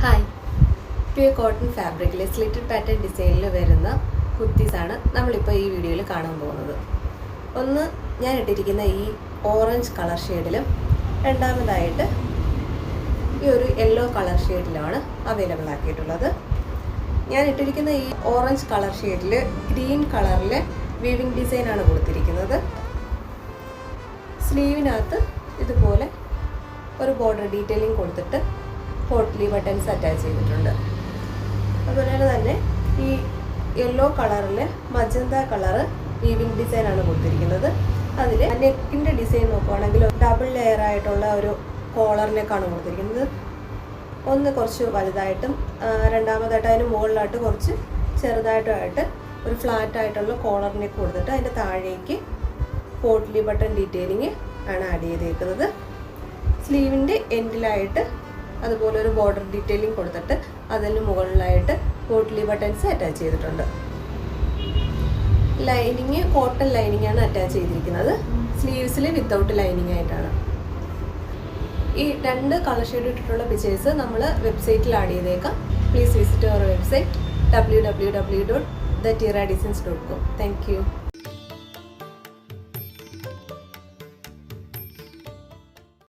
Hi, pure cotton ഫാബ്രിക്കിലെ slitted pattern ഡിസൈനിൽ വരുന്ന കുർത്തീസാണ് നമ്മളിപ്പോൾ ഈ വീഡിയോയിൽ കാണാൻ പോകുന്നത്. ഒന്ന് ഞാൻ ഇട്ടിരിക്കുന്ന ഈ ഓറഞ്ച് കളർ ഷെയ്ഡിലും രണ്ടാമതായിട്ട് ഈ ഒരു യെല്ലോ കളർ ഷെയ്ഡിലാണ് അവൈലബിൾ ആക്കിയിട്ടുള്ളത്. ഞാൻ ഇട്ടിരിക്കുന്ന ഈ ഓറഞ്ച് കളർ ഷെയ്ഡിൽ ഗ്രീൻ കളറിലെ വീവിങ് ഡിസൈനാണ് കൊടുത്തിരിക്കുന്നത്. സ്ലീവിനകത്ത് ഇതുപോലെ ഒരു ബോർഡർ ഡീറ്റെയിലിംഗ് കൊടുത്തിട്ട് പോട്ട്ലി ബട്ടൺസ് അറ്റാച്ച് ചെയ്തിട്ടുണ്ട്. അതുപോലെ തന്നെ ഈ യെല്ലോ കളറിൽ മജന്ത കളറ് വീവിങ് ഡിസൈനാണ് കൊടുത്തിരിക്കുന്നത്. അതിൽ നെക്കിൻ്റെ ഡിസൈൻ നോക്കുകയാണെങ്കിൽ ഡബിൾ ലെയർ ആയിട്ടുള്ള ഒരു കോളർ നെക്കാണ് കൊടുത്തിരിക്കുന്നത്. ഒന്ന് കുറച്ച് വലുതായിട്ടും രണ്ടാമതായിട്ട് അതിന് മുകളിലായിട്ട് കുറച്ച് ചെറുതായിട്ടുമായിട്ട് ഒരു ഫ്ലാറ്റ് ആയിട്ടുള്ള കോളർ നെക്ക് കൊടുത്തിട്ട് അതിൻ്റെ താഴേക്ക് പോട്ട്ലി ബട്ടൺ ഡീറ്റെയിലിംഗ് ആണ് ആഡ് ചെയ്തേക്കുന്നത്. സ്ലീവിൻ്റെ എൻഡിലായിട്ട് അതുപോലെ ഒരു ബോർഡർ ഡീറ്റെയിലിംഗ് കൊടുത്തിട്ട് അതിന് മുകളിലായിട്ട് പോട്ട്ലി ബട്ടൺസ് അറ്റാച്ച് ചെയ്തിട്ടുണ്ട്. ലൈനിങ് കോട്ടൺ ലൈനിങ് ആണ് അറ്റാച്ച് ചെയ്തിരിക്കുന്നത്. സ്ലീവ്സിൽ വിത്തൗട്ട് ലൈനിങ് ആയിട്ടാണ്. ഈ രണ്ട് കളർ ഷെയ്ഡ് ഇട്ടിട്ടുള്ള പിക്ചേഴ്സ് നമ്മൾ വെബ്സൈറ്റിൽ ആഡ് ചെയ്തേക്കാം. Please visit our website www.thetiradesigns.com. Thank U.